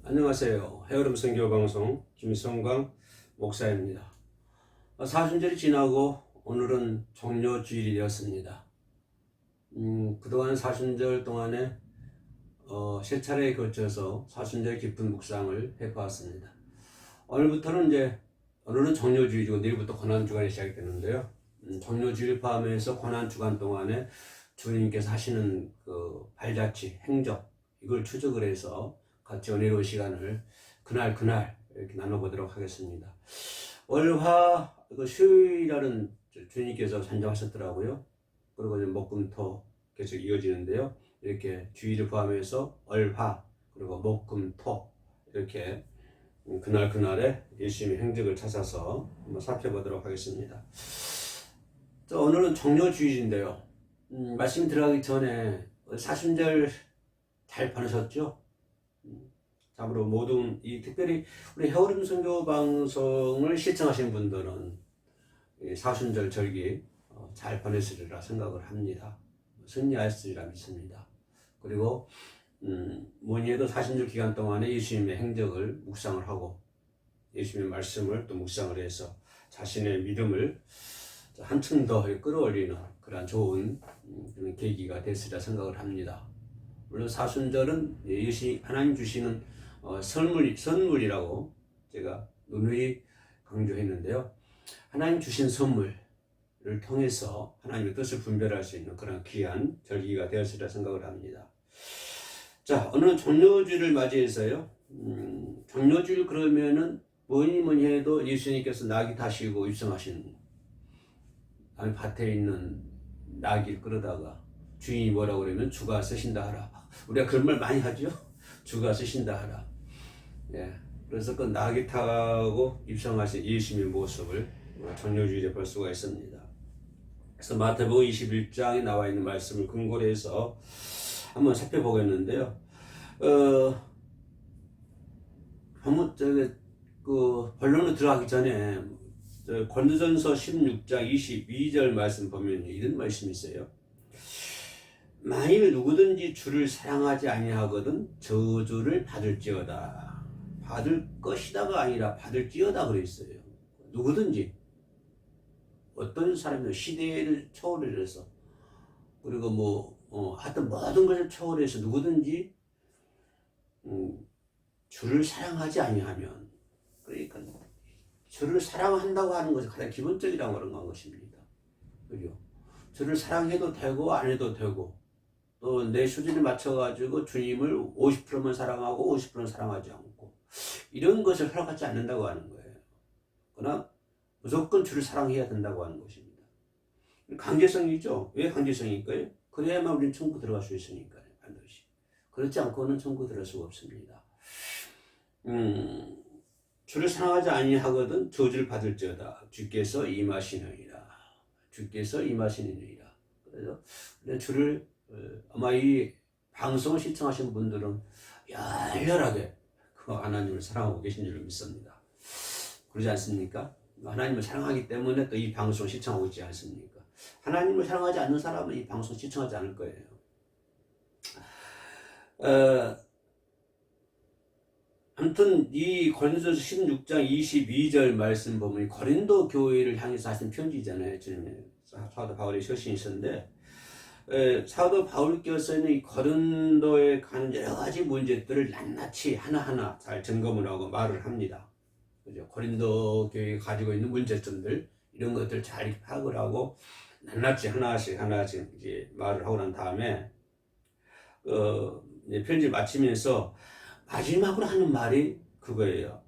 안녕하세요. 헤어름 선교방송 김성광 목사입니다. 사순절이 지나고 오늘은 종료주일이 되었습니다. 그동안 사순절 동안에 세 차례에 걸쳐서 사순절 깊은 묵상을 해보았습니다. 오늘은 종료주일이고 내일부터 고난주간이 시작되는데요. 종료주일 포함해서 고난주간 동안에 주님께서 하시는 그 발자취, 행적 이걸 추적을 해서 같이 은혜로운 시간을 그날 이렇게 나눠보도록 하겠습니다. 월화 수요일날은 주님께서 산정하셨더라고요. 그리고 이제 목금토 계속 이어지는데요. 이렇게 주일을 포함해서 월화 그리고 목금토 이렇게 그날에 예수님의 행적을 찾아서 한번 살펴보도록 하겠습니다. 오늘은 종료주일인데요. 말씀 들어가기 전에 사순절 잘 보내셨죠? 참으로 특별히 우리 헤어름 선교 방송을 시청하신 분들은 사순절 절기 잘 보냈으리라 생각을 합니다. 승리하였으리라 믿습니다. 그리고 뭐니 해도 사순절 기간 동안에 예수님의 행적을 묵상을 하고 예수님의 말씀을 또 묵상을 해서 자신의 믿음을 한층 더 끌어올리는 그런 좋은 그런 계기가 됐으리라 생각을 합니다. 물론 사순절은 하나님 주시는 선물이라고 제가 누누이 강조했는데요. 하나님 주신 선물을 통해서 하나님의 뜻을 분별할 수 있는 그런 귀한 절기가 되었으리라 생각을 합니다. 자, 오늘은 종료주일을 맞이해서요. 종료주일 그러면은 뭐니 해도 예수님께서 나귀 타시고 입성하신 밭에 있는 나귀를 끌어다가 주인이 뭐라고 그러면 주가 쓰신다 하라. 우리가 그런 말 많이 하죠. 주가 쓰신다 하라. 예. 그래서 그 나귀 타고 입성하신 예수님의 모습을 종료주일에 볼 수가 있습니다. 그래서 마태복음 21장에 나와 있는 말씀을 근거로 해서 한번 살펴보겠는데요. 본론으로 들어가기 전에 고린도전서 16장 22절 말씀 보면 이런 말씀이 있어요. 만일 누구든지 주를 사랑하지 아니하거든 저주를 받을지어다. 받을 것이다가 아니라 받을지어다 그랬어요. 누구든지 어떤 사람도 시대를 초월해서 그리고 하여튼 모든 것을 초월해서 누구든지 주를 사랑하지 아니하면 그러니까 주를 사랑한다고 하는 것이 가장 기본적이라고 그런 것입니다. 그죠? 주를 사랑해도 되고 안 해도 되고 또 내 수준에 맞춰가지고 주님을 50%만 사랑하고 50%는 사랑하지 않고 이런 것을 허락하지 않는다고 하는 거예요. 그러나 무조건 주를 사랑해야 된다고 하는 것입니다. 강제성이죠. 왜 강제성일까요? 그래야만 우리는 천국 들어갈 수 있으니까요. 반드시. 그렇지 않고는 천국 들어갈 수가 없습니다. 주를 사랑하지 아니하거든 저주를 받을지어다. 주께서 임하시느니라. 주께서 임하시느니라. 그래서 주를 아마 이 방송을 시청하신 분들은 열렬하게 그 하나님을 사랑하고 계신 줄 믿습니다. 그러지 않습니까? 하나님을 사랑하기 때문에 또 이 방송을 시청하고 있지 않습니까? 하나님을 사랑하지 않는 사람은 이 방송을 시청하지 않을 거예요. 아무튼 이 고린도전서 16장 22절 말씀 보면 고린도 교회를 향해서 하신 편지잖아요. 주님의 사도 바울의 서신이 있었는데 사도 바울께서는 이 고린도에 가는 여러 가지 문제들을 낱낱이 하나하나 잘 점검을 하고 말을 합니다. 그죠? 고린도 교회가 가지고 있는 문제점들 이런 것들 잘 파악을 하고 낱낱이 하나씩 이제 말을 하고 난 다음에 편지 마치면서 마지막으로 하는 말이 그거예요.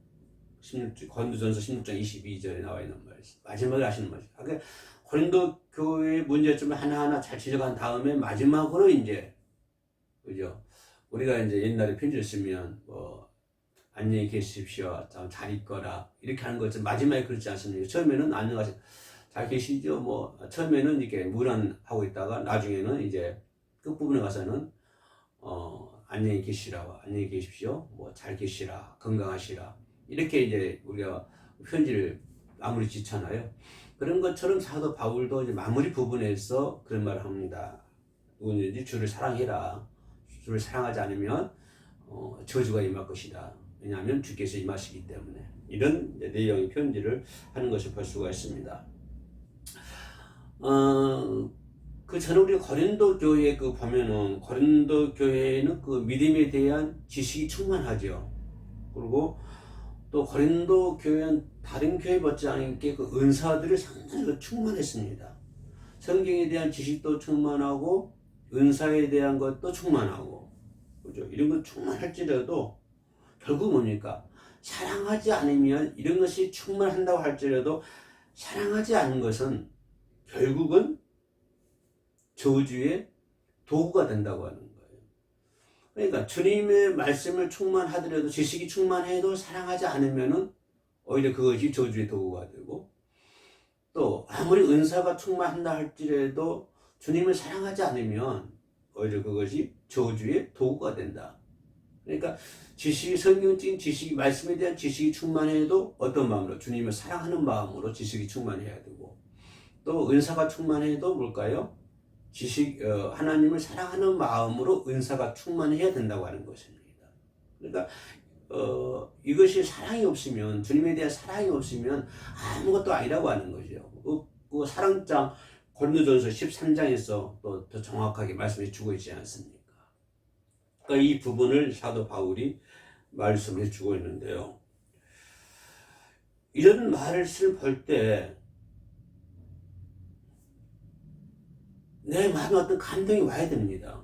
고린도전서 16장 22절에 나와 있는 말씀. 마지막에 하시는 말씀. 그러니까 고린도 교회의 문제점을 하나하나 잘 지적한 다음에 마지막으로 이제 그죠? 우리가 이제 옛날에 편지를 쓰면 안녕히 계십시오. 잘 있거라. 이렇게 하는 것은 마지막에 그렇지 않습니까? 처음에는 안녕하세요. 잘 계시죠? 처음에는 이렇게 무난하고 있다가 나중에는 이제 끝부분에 가서는 안녕히 계시라, 안녕히 계십시오. 잘 계시라, 건강하시라. 이렇게 이제 우리가 편지를 마무리 짓잖아요. 그런 것처럼 사도 바울도 이제 마무리 부분에서 그런 말을 합니다. 누구든지 주를 사랑해라. 주를 사랑하지 않으면 저주가 임할 것이다. 왜냐하면 주께서 임하시기 때문에. 이런 내용의 편지를 하는 것을 볼 수가 있습니다. 그 전에 우리 고린도 교회 그 보면은 고린도 교회는 그 믿음에 대한 지식이 충만하죠. 그리고 또 고린도 교회는 다른 교회 못지 않게 그 은사들이 상당히 충만했습니다. 성경에 대한 지식도 충만하고 은사에 대한 것도 충만하고, 그죠? 이런 것 충만할지라도 결국 뭡니까? 사랑하지 않으면 이런 것이 충만한다고 할지라도 사랑하지 않는 것은 결국은 저주의 도구가 된다고 하는 거예요. 그러니까 주님의 말씀을 충만하더라도 지식이 충만해도 사랑하지 않으면은 오히려 그것이 저주의 도구가 되고, 또 아무리 은사가 충만한다 할지라도 주님을 사랑하지 않으면 오히려 그것이 저주의 도구가 된다. 그러니까 성경적인 지식이, 말씀에 대한 지식이 충만해도 어떤 마음으로? 주님을 사랑하는 마음으로 지식이 충만해야 되고, 또 은사가 충만해도 뭘까요? 하나님을 사랑하는 마음으로 은사가 충만해야 된다고 하는 것입니다. 그러니까 이것이 사랑이 없으면, 주님에 대한 사랑이 없으면 아무것도 아니라고 하는 거죠. 그 사랑장 고린도전서 13장에서 또 더 정확하게 말씀해 주고 있지 않습니까? 그러니까 이 부분을 사도 바울이 말씀해 주고 있는데요. 이런 말을 볼 때 내 마음에 어떤 감동이 와야 됩니다.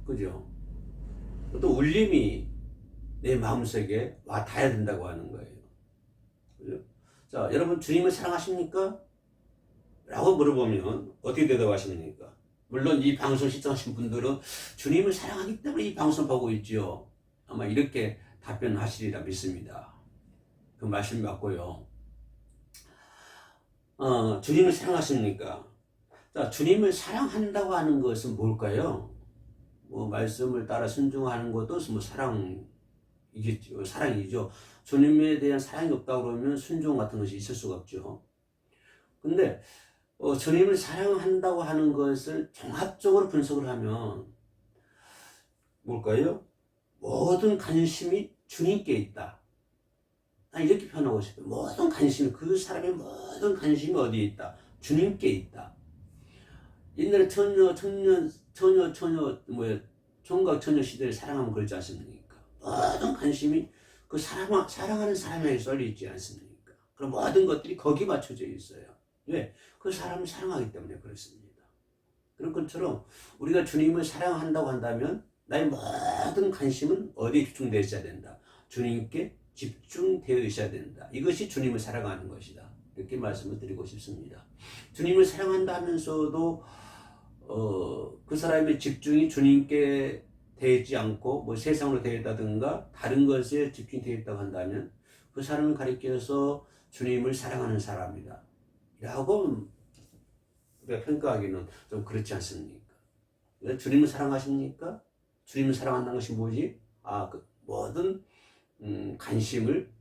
그죠? 또 울림이 내 마음속에 와 닿아야 된다고 하는 거예요. 그죠? 자, 여러분 주님을 사랑하십니까? 라고 물어보면 어떻게 대답하십니까? 물론 이 방송 시청하신 분들은 주님을 사랑하기 때문에 이 방송 보고 있죠. 아마 이렇게 답변하시리라 믿습니다. 그 말씀 맞고요. 주님을 사랑하십니까? 자, 주님을 사랑한다고 하는 것은 뭘까요? 뭐 말씀을 따라 순종하는 것도 뭐 사랑이죠. 주님에 대한 사랑이 없다고 그러면 순종 같은 것이 있을 수가 없죠. 근데 주님을 사랑한다고 하는 것을 종합적으로 분석을 하면 뭘까요? 모든 관심이 주님께 있다. 이렇게 표현하고 싶어요. 모든 관심이, 그 사람의 모든 관심이 어디에 있다? 주님께 있다. 옛날에 총각 처녀 시대를 사랑하면 그러지 않습니까? 모든 관심이 그 사랑하는 사람에게 쏠려 있지 않습니까? 그럼 모든 것들이 거기 맞춰져 있어요. 왜? 그 사람을 사랑하기 때문에 그렇습니다. 그런 것처럼 우리가 주님을 사랑한다고 한다면 나의 모든 관심은 어디에 집중되어 있어야 된다? 주님께 집중되어 있어야 된다. 이것이 주님을 사랑하는 것이다. 이렇게 말씀을 드리고 싶습니다. 주님을 사랑한다 하면서도 그 사람의 집중이 주님께 되지 않고 뭐 세상으로 되어 있다든가 다른 것에 집중되어 있다고 한다면 그 사람을 가리켜서 주님을 사랑하는 사람이다 라고 우리가 평가하기는 좀 그렇지 않습니까? 주님을 사랑하십니까? 주님을 사랑한다는 것이 뭐지? 그 모든 관심을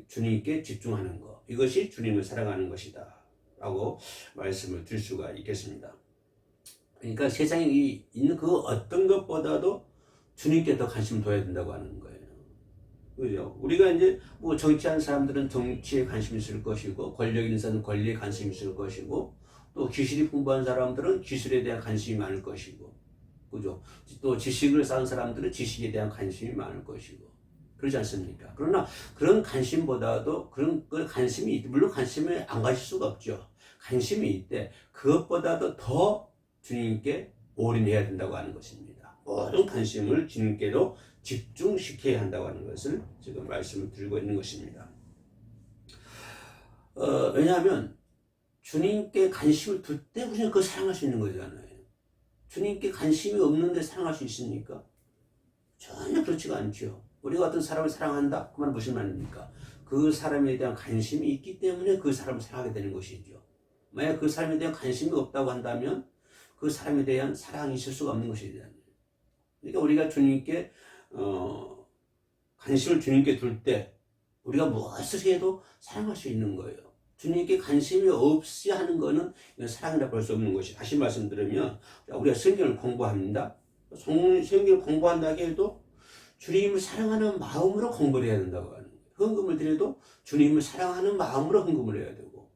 주님께 집중하는 것, 이것이 주님을 사랑하는 것이다 라고 말씀을 드릴 수가 있겠습니다. 그러니까 세상에 있는 그 어떤 것보다도 주님께 더 관심을 둬야 된다고 하는 거예요. 그죠? 우리가 이제 뭐 정치하는 사람들은 정치에 관심이 있을 것이고, 권력 있는 사람은 권리에 관심이 있을 것이고, 또 기술이 풍부한 사람들은 기술에 대한 관심이 많을 것이고, 그죠? 또 지식을 쌓은 사람들은 지식에 대한 관심이 많을 것이고, 그러지 않습니까? 그러나 그런 관심보다도 그런 관심이 물론 관심을 안 가질 수가 없죠. 관심이 있대. 그것보다도 더 주님께 올인해야 된다고 하는 것입니다. 모든 관심을 주님께로 집중시켜야 한다고 하는 것을 지금 말씀을 드리고 있는 것입니다. 왜냐하면 주님께 관심을 둘 때 우리는 그걸 사랑할 수 있는 거잖아요. 주님께 관심이 없는데 사랑할 수 있습니까? 전혀 그렇지가 않죠. 우리가 어떤 사람을 사랑한다? 그 말은 무슨 말입니까? 그 사람에 대한 관심이 있기 때문에 그 사람을 사랑하게 되는 것이죠. 만약 그 사람에 대한 관심이 없다고 한다면 그 사람에 대한 사랑이 있을 수가 없는 것이잖아요. 그러니까 우리가 주님께 관심을 주님께 둘 때 우리가 무엇을 해도 사랑할 수 있는 거예요. 주님께 관심이 없이 하는 거는 사랑이라 볼 수 없는 것이. 다시 말씀드리면 우리가 성경을 공부합니다. 성경을 공부한다고 해도 주님을 사랑하는 마음으로 공부를 해야 된다고 하는 거예요. 헌금을 드려도 주님을 사랑하는 마음으로 헌금을 해야 되고,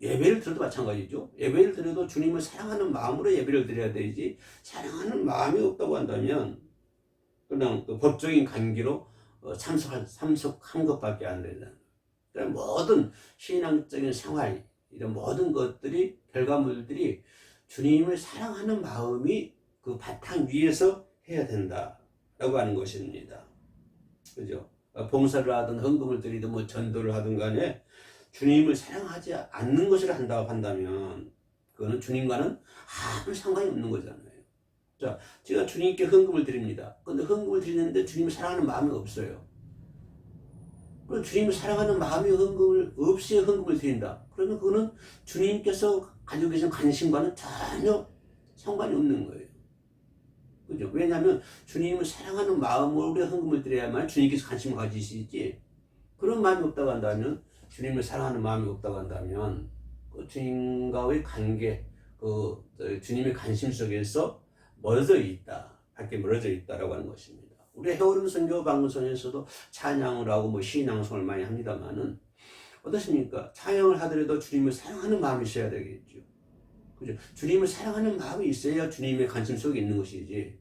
예배를 드려도 마찬가지죠. 예배를 드려도 주님을 사랑하는 마음으로 예배를 드려야 되지, 사랑하는 마음이 없다고 한다면 그냥 그 법적인 관계로 참석한 것밖에 안 된다. 그러니까 모든 신앙적인 생활, 이런 모든 것들이, 결과물들이 주님을 사랑하는 마음이 그 바탕 위에서 해야 된다라고 하는 것입니다. 그죠? 봉사를 하든 헌금을 드리든 뭐 전도를 하든 간에 주님을 사랑하지 않는 것을 한다고 한다면 그거는 주님과는 아무 상관이 없는 거잖아요. 자, 제가 주님께 헌금을 드립니다. 근데 헌금을 드리는데 주님을 사랑하는 마음이 없어요. 그럼 주님을 사랑하는 마음이 없이 헌금을 드린다. 그러면 그거는 주님께서 가지고 계신 관심과는 전혀 상관이 없는 거예요. 그죠? 왜냐하면 주님을 사랑하는 마음으로 우리가 헌금을 드려야만 주님께서 관심을 가지시지, 그런 마음이 없다고 한다면, 주님을 사랑하는 마음이 없다고 한다면 그 주님과의 관계, 그 주님의 관심 속에서 멀어져 있다, 밖에 멀어져 있다라고 하는 것입니다. 우리 해오름 선교 방송에서도 찬양을 하고 뭐 신앙송을 많이 합니다만은 어떻습니까? 찬양을 하더라도 주님을 사랑하는 마음이 있어야 되겠죠. 그죠? 주님을 사랑하는 마음이 있어야 주님의 관심 속에 있는 것이지,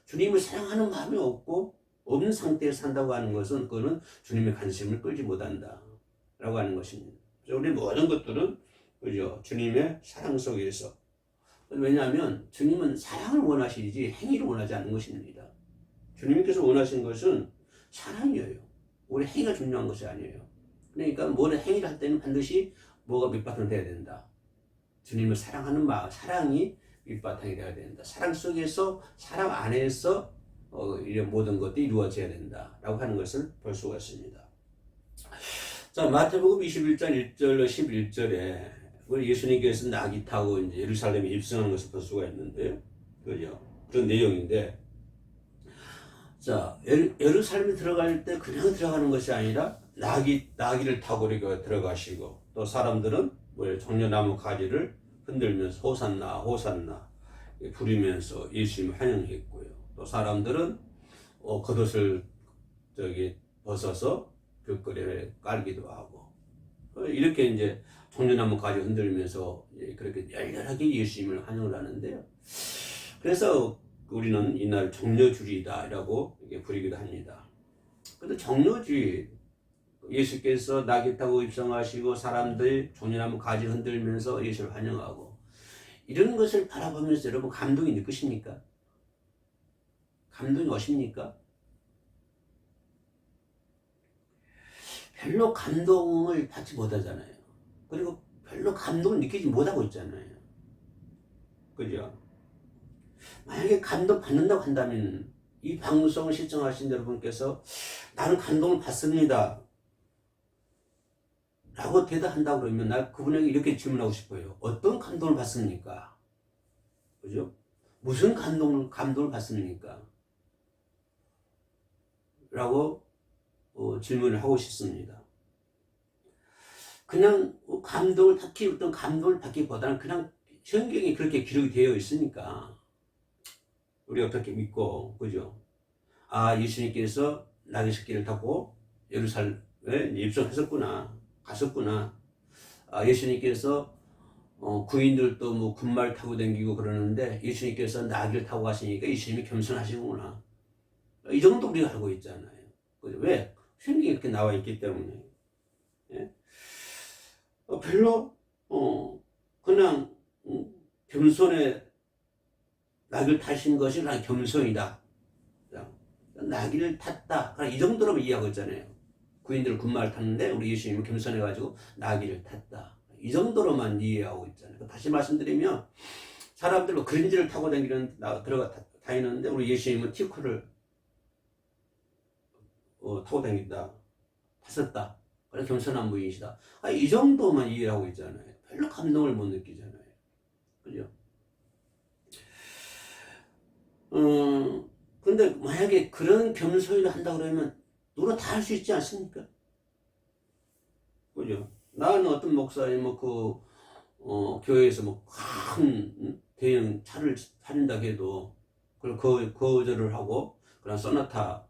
주님을 사랑하는 마음이 없는 상태에서 산다고 하는 것은 그거는 주님의 관심을 끌지 못한다 라고 하는 것입니다. 우리 모든 것들은 그죠? 주님의 사랑 속에서. 왜냐하면 주님은 사랑을 원하시지 행위를 원하지 않는 것입니다. 주님께서 원하시는 것은 사랑이에요. 우리 행위가 중요한 것이 아니에요. 그러니까 뭐를 행위를 할 때는 반드시 뭐가 밑바탕 돼야 된다. 주님을 사랑하는 마음, 사랑이 밑바탕이 되어야 된다. 사랑 속에서, 사랑 안에서 이런 모든 것들이 이루어져야 된다라고 하는 것을 볼 수가 있습니다. 자, 마태복음 21장 1절로 11절에 우리 예수님께서 낙이 타고 이제 예루살렘에 입성하는 것을 볼 수가 있는데요. 그죠? 그런 내용인데, 자, 예루살렘에 들어갈 때 그냥 들어가는 것이 아니라 나귀를 타고 우리가 들어가시고, 또 사람들은 종려나무 가지를 흔들면서 호산나 호산나 부르면서 예수님을 환영했고요. 또 사람들은 겉옷을 벗어서 길거리에 깔기도 하고, 이렇게 이제 종려나무 가지 흔들면서 그렇게 열렬하게 예수님을 환영을 하는데요. 그래서 우리는 이날 정려주일이다라고 부르기도 합니다. 근데 정려주일, 예수께서 낙이 타고 입성하시고 사람들 종려나무 가지 흔들면서 예수를 환영하고, 이런 것을 바라보면서 여러분 감동이 느끼십니까? 감동이 오십니까? 별로 감동을 받지 못하잖아요. 그리고 별로 감동을 느끼지 못하고 있잖아요. 그죠? 만약에 감동 받는다고 한다면 이 방송을 시청하신 여러분께서 나는 감동을 받습니다 라고 대답한다고 그러면 나 그분에게 이렇게 질문하고 싶어요. 어떤 감동을 받습니까? 그죠? 무슨 감동을 받습니까? 라고 질문을 하고 싶습니다. 그냥 어떤 감동을 받기보다는 그냥 성경에 그렇게 기록이 되어 있으니까 우리가 그렇게 믿고, 그죠? 아, 예수님께서 낙의 새끼를 타고 예루살렘에 입성하셨구나, 갔었구나. 아, 예수님께서 구인들도 뭐 군말 타고 다니고 그러는데 예수님께서 나귀를 타고 가시니까 예수님이 겸손하시구나. 이 정도 우리가 알고 있잖아요. 그죠? 왜? 성경에 이렇게 나와 있기 때문에. 예? 별로 그냥 겸손에 나귀를 타신 것이 그냥 겸손이다. 나귀를 탔다. 그냥 이 정도로만 이해하고 있잖아요. 구인들 군말을 탔는데 우리 예수님은 겸손해가지고 나귀를 탔다. 이 정도로만 이해하고 있잖아요. 다시 말씀드리면 사람들로 그린지를 타고 다니는데 우리 예수님은 티쿠를 타고 다닌다. 탔었다. 그래 겸손한 분이시다. 이 정도만 이해하고 있잖아요. 별로 감동을 못 느끼잖아요. 그죠? 근데 만약에 그런 겸손을 한다 그러면 누구나 다 할 수 있지 않습니까? 그죠? 나는 어떤 목사님 교회에서 큰 대형 차를 차린다 해도 그걸 거절을 하고 그냥 소나타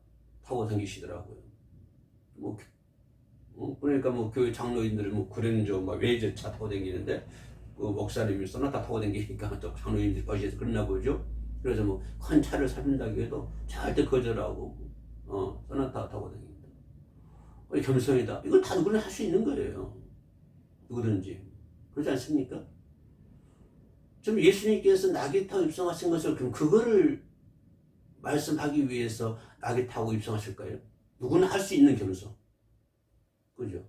타고 다니시더라고요. 뭐, 그러니까 뭐 교회 장로인들은 뭐 그랜저, 뭐 웨이저 차 타고 다니는데 그 목사님이 소나타 타고 다니니까 또 장로인들이 거기에서 그랬나 보죠. 그래서 뭐 큰 차를 사준다고 해도 절대 거절하고 소나타 타고 다닙니다. 겸손이다. 이거 다 누구나 할 수 있는 거예요. 누구든지. 그렇지 않습니까? 좀 예수님께서 낙이 타고 입성하신 것을 그럼 그거를 말씀하기 위해서 낙이 타고 입성하실까요? 누구나 할 수 있는 겸손. 그죠?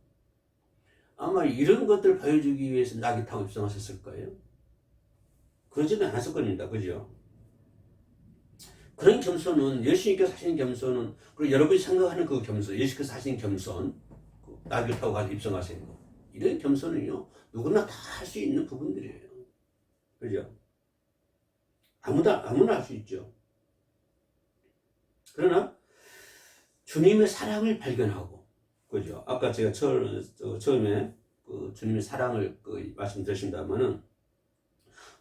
아마 이런 것들을 보여주기 위해서 낙이 타고 입성하셨을 거예요. 그러지는 않았을 겁니다. 그죠? 그런 겸손은 예수님께서 하신 겸손은 그리고 여러분이 생각하는 그 겸손, 예수께서 하신 겸손, 낙을 타고 가서 입성하신 거 이런 겸손은요 누구나 다 할 수 있는 부분들이에요. 그죠? 아무나 할 수 있죠. 그러나 주님의 사랑을 발견하고, 그죠? 아까 제가 처음에 그 주님의 사랑을 말씀드렸습니다만은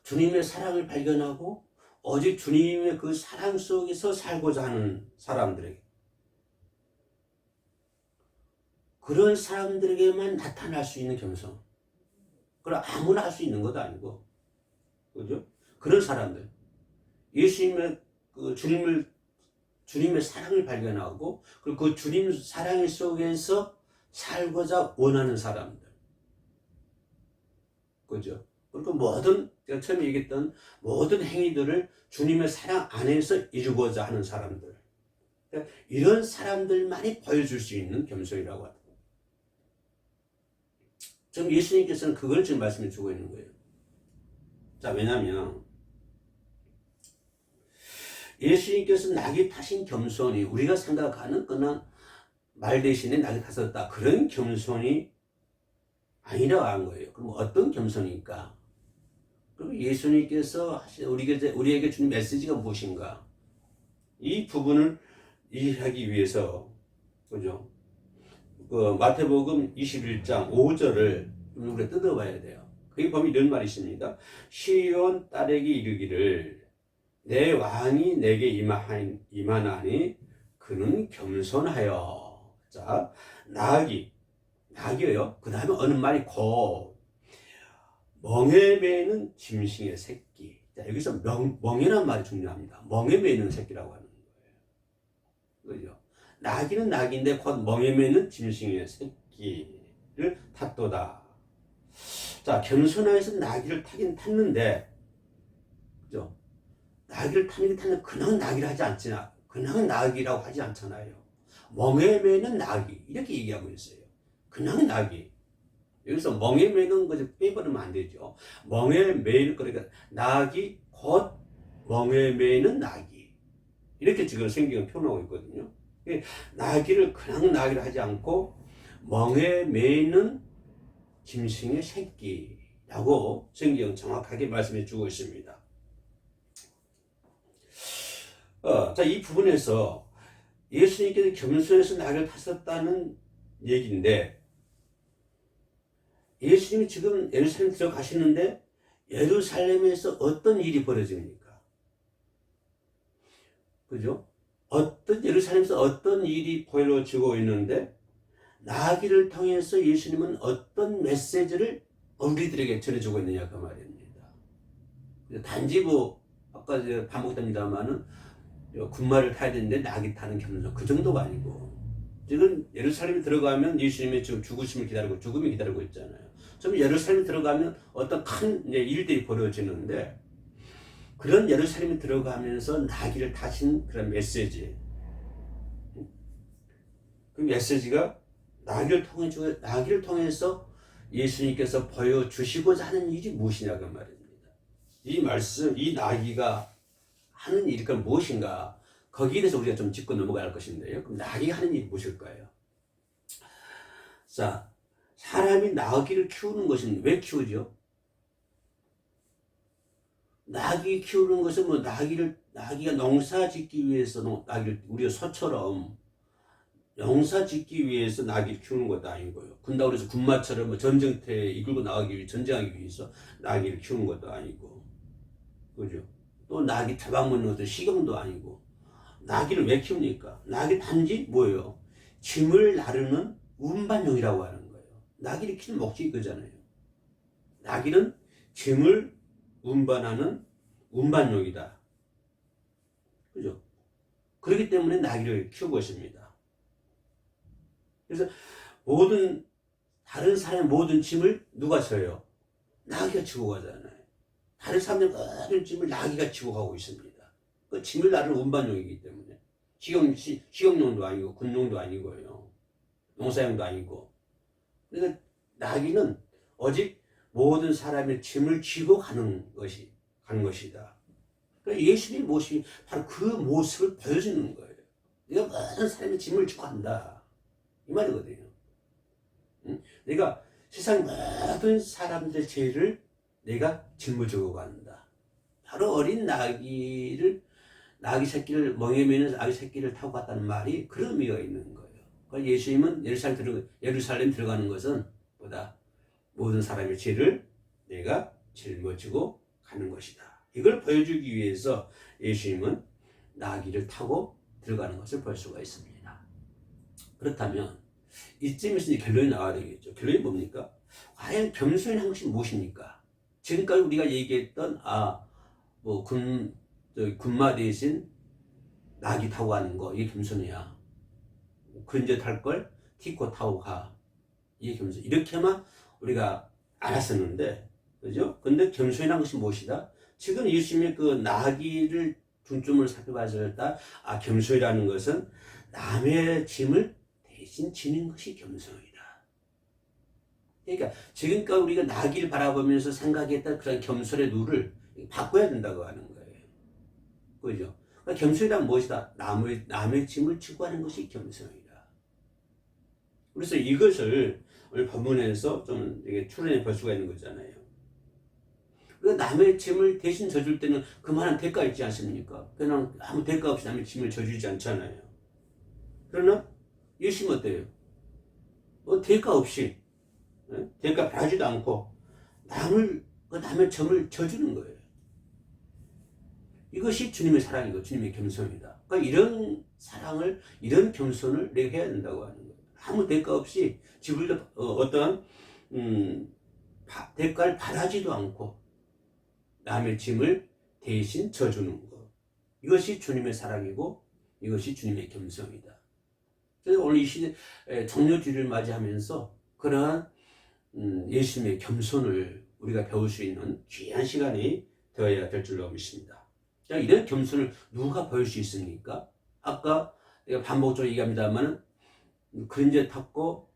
주님의 사랑을 발견하고 오직 주님의 그 사랑 속에서 살고자 하는 사람들에게, 그런 사람들에게만 나타날 수 있는 겸손. 그럼 아무나 할 수 있는 것도 아니고, 그죠? 그런 사람들, 예수님의 그 주님의 사랑을 발견하고 그리고 그 주님 사랑 속에서 살고자 원하는 사람들, 그죠? 그리고 제가 처음에 얘기했던 모든 행위들을 주님의 사랑 안에서 이루고자 하는 사람들, 그러니까 이런 사람들만이 보여줄 수 있는 겸손이라고 합니다. 지금 예수님께서는 그걸 지금 말씀해 주고 있는 거예요. 자, 왜냐하면 예수님께서 낙이 타신 겸손이 우리가 생각하는 그냥 말 대신에 낙이 타셨다 그런 겸손이 아니라고 하는 거예요. 그럼 어떤 겸손일까? 그럼 예수님께서 우리에게 주는 메시지가 무엇인가? 이 부분을 이해하기 위해서, 그죠? 그 마태복음 21장 5절을 우리가 뜯어봐야 돼요. 거기 보면 이런 말이 있습니다. 시온 딸에게 이르기를 내 왕이 내게 임하나니 그는 겸손하여. 자, 낙이에요. 그 다음에 어느 말이 멍에 매는 짐승의 새끼. 자, 여기서 멍이라는 말이 중요합니다. 멍에 매는 새끼라고 하는 거예요. 그죠? 낙이는 낙인데 곧 멍에 매는 짐승의 새끼를 탔도다. 자, 겸손하여서 낙이를 타긴 탔는데, 그죠? 낙이를 타는 게 타는 그냥 낙이라 하지 않잖아. 그냥 낙이라고 하지 않잖아요. 멍에 매는 낙이 이렇게 얘기하고 있어요. 그냥 낙이. 여기서 멍에 매는 것을 빼버리면 안 되죠. 멍에 매는, 그러니까 낙이 곧 멍에 매는 낙이, 이렇게 지금 성경은 표현하고 있거든요. 낙이를 그냥 낙이라 하지 않고 멍에 매는 짐승의 새끼라고 성경은 정확하게 말씀해 주고 있습니다. 자, 이 부분에서 예수님께서 겸손해서 낙을 타셨다는 얘기인데, 예수님이 지금 예루살렘 들어가시는데 예루살렘에서 어떤 일이 벌어집니까? 그죠? 예루살렘에서 어떤 일이 벌어지고 있는데 나귀를 통해서 예수님은 어떤 메시지를 우리들에게 전해주고 있느냐 그 말입니다. 단지 아까 반복됩니다만은 군마를 타야 되는데 낙이 타는 겸손, 그 정도가 아니고, 지금 예루살렘에 들어가면 예수님의 지금 죽음이 기다리고 있잖아요. 좀 예루살렘에 들어가면 어떤 큰 일들이 벌어지는데, 그런 예루살렘에 들어가면서 나귀를 타신 그런 메시지, 그 메시지가 나귀를 통해서 예수님께서 보여주시고자 하는 일이 무엇이냐 그 말입니다. 이 나귀가 하는 일이 무엇인가, 거기에 대해서 우리가 좀 짚고 넘어갈 것인데요. 그럼 나귀가 하는 일이 무엇일까요? 자, 사람이 나귀를 키우는 것은 왜 키우죠? 나귀 키우는 것은 나귀가 농사 짓기 위해서, 우리가 소처럼 농사 짓기 위해서 나귀를 키우는 것도 아니고요. 군다고 해서 군마처럼 전쟁터에 이끌고 나가기 위해, 전쟁하기 위해서 나귀를 키우는 것도 아니고, 그죠? 또 나귀 잡아먹는 것도 식용도 아니고, 나귀를 왜 키웁니까? 나귀 단지 뭐예요? 짐을 나르는 운반용이라고 하는 거예요. 나귀를 키우는 목적이 그잖아요. 나귀는 짐을 운반하는 운반용이다. 그죠? 그렇기 때문에 나귀를 키우고 있습니다. 그래서 다른 사람의 모든 짐을 누가 져요? 나귀가 지고 가잖아요. 다른 사람들 모든 짐을 나귀가 지고 가고 있습니다. 그 짐을 나르는 운반용이기 때문에 식용용도 아니고 군용도 아니고요. 농사용도 아니고. 그러니까 나귀는 오직 모든 사람의 짐을 지고 가는 것이다. 그러니까 예수님의 모습이 바로 그 모습을 보여주는 거예요. 내가 모든 사람의 짐을 지고 간다. 이 말이거든요. 내가 세상 모든 사람들 죄를 내가 짊어지고 간다. 바로 어린 나귀 새끼를 멍에 매는 나귀 새끼를 타고 갔다는 말이 그런 의미가 있는 거예요. 그러니까 예수님은 예루살렘 들어가는 것은 모든 사람의 죄를 내가 짊어지고 가는 것이다. 이걸 보여주기 위해서 예수님은 나귀를 타고 들어가는 것을 볼 수가 있습니다. 그렇다면 이쯤에서 이제 결론이 나와야 되겠죠. 결론이 뭡니까? 과연 겸손한 것이 무엇입니까? 지금까지 우리가 얘기했던 군마 대신 나귀 타고 가는 거 이게 겸손이야. 근저 탈 걸 티코 타고 가. 이게 겸손. 이렇게만 우리가 알았었는데, 그죠? 근데 겸손이라는 것이 무엇이다? 지금 예수님의 그 나귀를 중점을 살펴봤을 때, 겸손이라는 것은 남의 짐을 대신 지는 것이 겸손이다. 그러니까 지금까지 우리가 나귀를 바라보면서 생각했던 그런 겸손의 룰을 바꿔야 된다고 하는 거예요. 그죠? 그러니까 겸손이란 무엇이다? 남의 짐을 지고 하는 것이 겸손이다. 그래서 이것을 오늘 본문에서 좀 추론해 볼 수가 있는 거잖아요. 남의 짐을 대신 져줄 때는 그만한 대가 있지 않습니까? 그냥 아무 대가 없이 남의 짐을 져주지 않잖아요. 그러나 예수님은 어때요? 대가 없이, 대가 바라지도 않고 남의 점을 져주는 거예요. 이것이 주님의 사랑이고 주님의 겸손이다. 그러니까 이런 사랑을, 이런 겸손을 내가 해야 된다고 하는 거예요. 아무 대가 없이 어떠한 대가를 바라지도 않고 남의 짐을 대신 져주는 것. 이것이 주님의 사랑이고 이것이 주님의 겸손이다. 그래서 오늘 이 시대 정료주일을 맞이하면서 그러한 예수님의 겸손을 우리가 배울 수 있는 귀한 시간이 되어야 될 줄로 믿습니다. 이런 겸손을 누가 보일 수 있습니까? 아까 내가 반복적으로 얘기합니다만 근저 탔고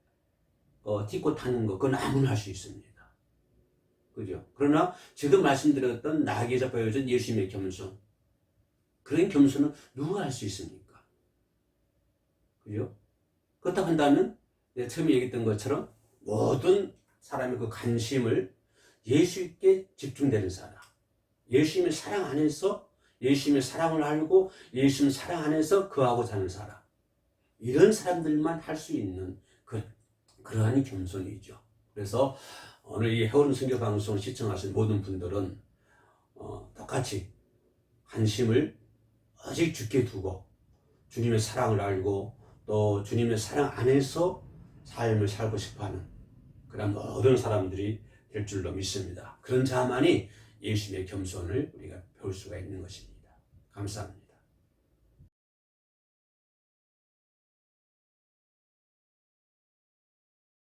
티코 타는 거 그건 아무나 할 수 있습니다. 그죠? 그러나 지금 말씀드렸던 나귀에서 보여준 예수님의 겸손, 그런 겸손은 누가 할 수 있습니까? 그죠? 그렇다고 한다면 내가 처음에 얘기했던 것처럼 모든 사람의 그 관심을 예수께 집중되는 사람, 예수님의 사랑 안에서 예수님의 사랑을 알고 예수님 사랑 안에서 거하고 사는 사람, 이런 사람들만 할 수 있는 그러한 겸손이죠. 그래서 오늘 이 해오는 선교 방송을 시청하신 모든 분들은 똑같이 관심을 오직 주께 두고 주님의 사랑을 알고 또 주님의 사랑 안에서 삶을 살고 싶어하는 그런 모든 사람들이 될 줄로 믿습니다. 그런 자만이 예수님의 겸손을 우리가 배울 수가 있는 것입니다. 감사합니다.